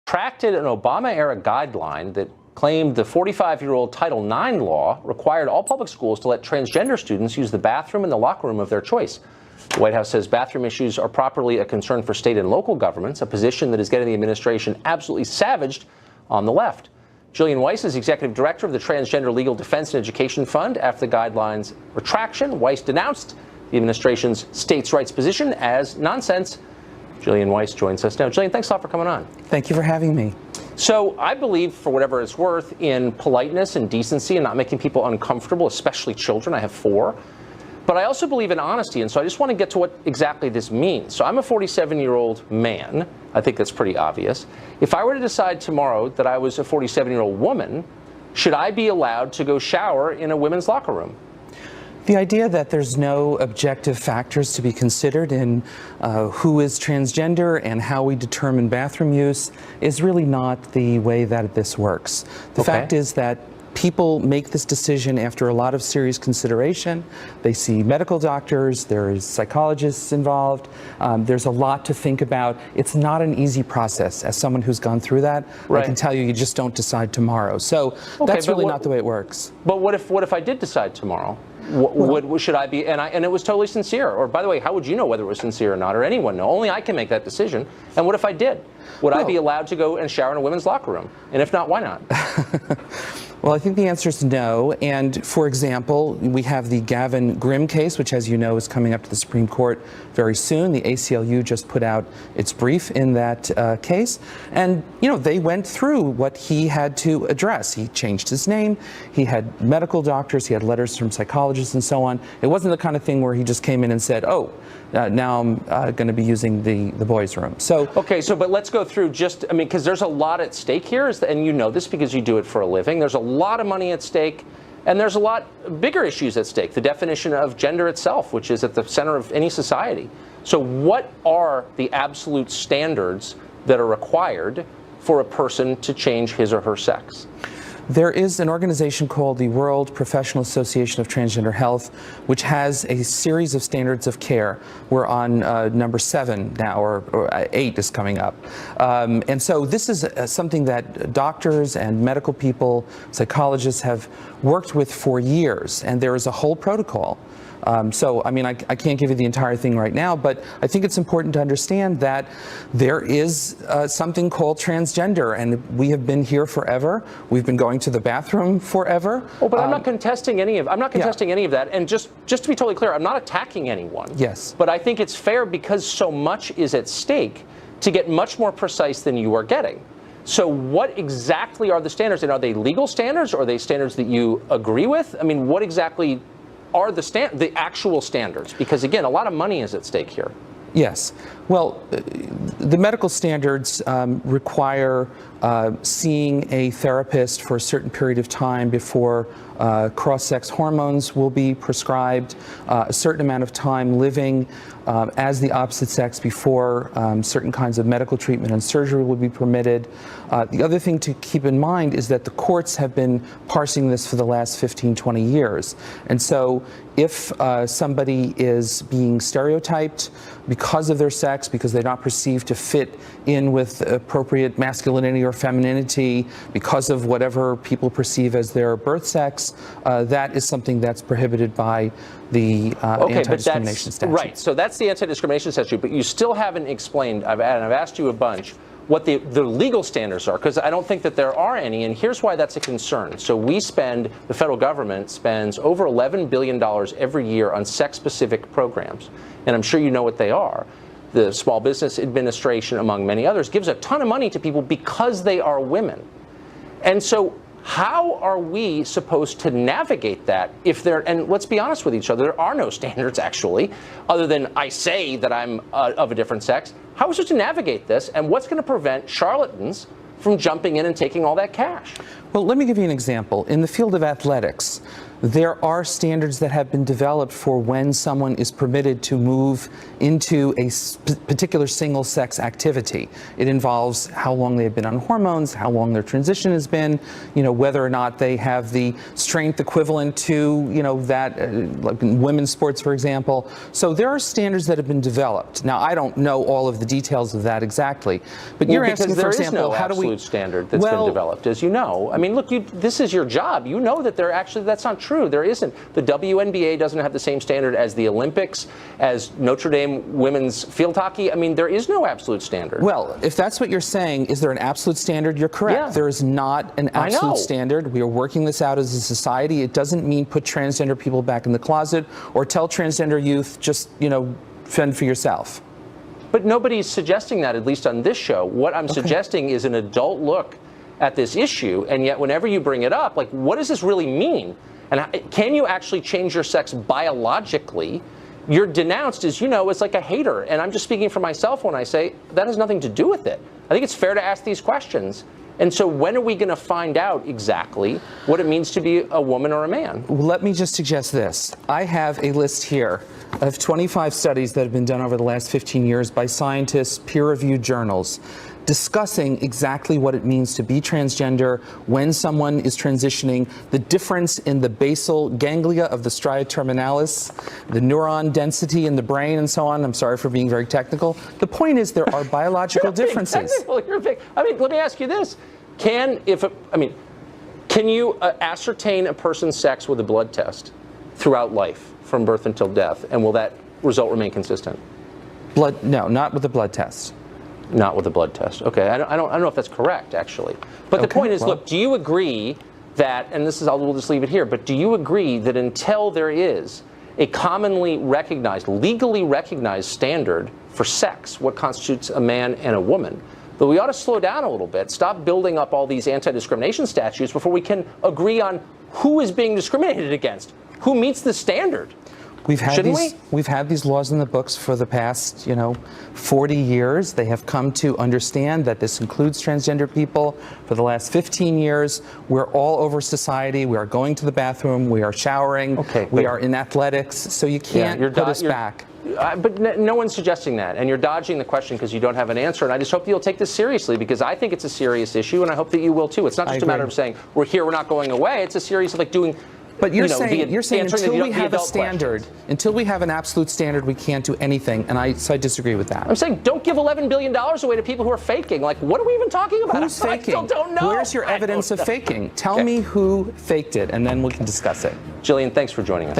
retracted an Obama-era guideline that claimed the 45-year-old Title IX law required all public schools to let transgender students use the bathroom and the locker room of their choice. The White House says bathroom issues are properly a concern for state and local governments, a position that is getting the administration absolutely savaged on the left. Jillian Weiss is executive director of the Transgender Legal Defense and Education Fund. After the guidelines retraction, Weiss denounced the administration's states' rights position as nonsense. Jillian Weiss joins us now. Jillian, thanks a lot for coming on. Thank you for having me. So I believe, for whatever it's worth, in politeness and decency and not making people uncomfortable, especially children. I have 4. But I also believe in honesty, and so I just want to get to what exactly this means. So I'm a 47-year-old man. I think that's pretty obvious. If I were to decide tomorrow that I was a 47-year-old woman, should I be allowed to go shower in a women's locker room? The idea that there's no objective factors to be considered in who is transgender and how we determine bathroom use is really not the way that this works. The fact is that people make this decision after a lot of serious consideration. They see medical doctors, there's psychologists involved, there's a lot to think about. It's not an easy process. As someone who's gone through that, I can tell you, you just don't decide tomorrow. So that's really not the way it works. But what if I did decide tomorrow? Should I be, and it was totally sincere? Or, by the way, how would you know whether it was sincere or not, or anyone know? Only I can make that decision. And what if I did? Would I be allowed to go and shower in a women's locker room? And if not, why not? Well, I think the answer is no. And for example, we have the Gavin Grimm case, which, as you know, is coming up to the Supreme Court very soon. The ACLU just put out its brief in that case. And, you know, they went through what he had to address. He changed his name. He had medical doctors. He had letters from psychologists and so on. It wasn't the kind of thing where he just came in and said, oh, now I'm going to be using the boys' room. So but let's go through because there's a lot at stake here, and you know this because you do it for a living. There's a lot of money at stake, and there's a lot bigger issues at stake. The definition of gender itself, which is at the center of any society. So what are the absolute standards that are required for a person to change his or her sex? There is an organization called the World Professional Association of Transgender Health, which has a series of standards of care. We're on number 7 now, or 8 is coming up. And so this is something that doctors and medical people, psychologists have worked with for years, and there is a whole protocol. So, I mean, I can't give you the entire thing right now, but I think it's important to understand that there is something called transgender, and we have been here forever. We've been going to the bathroom forever. Oh, but I'm not contesting any of that. And just to be totally clear, I'm not attacking anyone. Yes. But I think it's fair, because so much is at stake, to get much more precise than you are getting. So what exactly are the standards? And are they legal standards, or are they standards that you agree with? I mean, what exactly are the actual standards? Because, again, a lot of money is at stake here. Yes. Well, the medical standards require seeing a therapist for a certain period of time before cross-sex hormones will be prescribed, a certain amount of time living as the opposite sex before certain kinds of medical treatment and surgery would be permitted. The other thing to keep in mind is that the courts have been parsing this for the last 15, 20 years. And so if somebody is being stereotyped because of their sex, because they're not perceived to fit in with appropriate masculinity or femininity, because of whatever people perceive as their birth sex, that is something that's prohibited by the anti-discrimination statute. Right, so that's the anti-discrimination statute, but you still haven't explained, I've asked you a bunch, what the legal standards are, because I don't think that there are any, and here's why that's a concern. So the federal government spends over $11 billion every year on sex-specific programs, and I'm sure you know what they are. The Small Business Administration, among many others, gives a ton of money to people because they are women. And so how are we supposed to navigate that if and let's be honest with each other, there are no standards actually, other than I say that I'm of a different sex. How are we supposed to navigate this, and what's going to prevent charlatans from jumping in and taking all that cash? Well, let me give you an example. In the field of athletics, There are standards that have been developed for when someone is permitted to move into a particular single-sex activity. It involves how long they've been on hormones, how long their transition has been, whether or not they have the strength equivalent to, that, like in women's sports, for example. So there are standards that have been developed. Now, I don't know all of the details of that exactly, but you're asking, for example, how do we... There is no absolute standard that's been developed, as you know. I mean, look, this is your job. You know that that's not true. There isn't. The WNBA doesn't have the same standard as the Olympics, as Notre Dame women's field hockey. I mean, there is no absolute standard. Well, if that's what you're saying, is there an absolute standard? You're correct. Yeah. There is not an absolute standard. We are working this out as a society. It doesn't mean put transgender people back in the closet or tell transgender youth just, fend for yourself. But nobody's suggesting that, at least on this show. What I'm suggesting is an adult look at this issue, and yet whenever you bring it up, like, what does this really mean? And can you actually change your sex biologically? You're denounced as, as like a hater. And I'm just speaking for myself when I say that has nothing to do with it. I think it's fair to ask these questions. And so when are we going to find out exactly what it means to be a woman or a man? Well, let me just suggest this. I have a list here of 25 studies that have been done over the last 15 years by scientists, peer-reviewed journals, discussing exactly what it means to be transgender when someone is transitioning, the difference in the basal ganglia of the stria terminalis, the neuron density in the brain, and so on. I'm sorry for being very technical. The point is there are biological differences. You're big. I mean, let me ask you this. Can you ascertain a person's sex with a blood test throughout life, from birth until death, and will that result remain consistent? No, not with a blood test. Not with a blood test. Okay, I don't know if that's correct, actually. But the point is, look, do you agree that, and we'll just leave it here, but do you agree that until there is a commonly recognized, legally recognized standard for sex, what constitutes a man and a woman, that we ought to slow down a little bit, stop building up all these anti-discrimination statutes before we can agree on who is being discriminated against, who meets the standard? We've had these laws in the books for the past, 40 years. They have come to understand that this includes transgender people. For the last 15 years, we're all over society. We are going to the bathroom. We are showering. We are in athletics. So you can't put us back. But no one's suggesting that, and you're dodging the question because you don't have an answer. And I just hope that you'll take this seriously, because I think it's a serious issue, and I hope that you will too. It's not just a matter of saying we're here, we're not going away. It's a series of doing. But you're saying until we have a standard, until we have an absolute standard, we can't do anything, and so I disagree with that. I'm saying don't give $11 billion away to people who are faking. Like, what are we even talking about? Who's faking? I still don't know. Where's your evidence of faking? Tell me who faked it, and then we can discuss it. Jillian, thanks for joining us.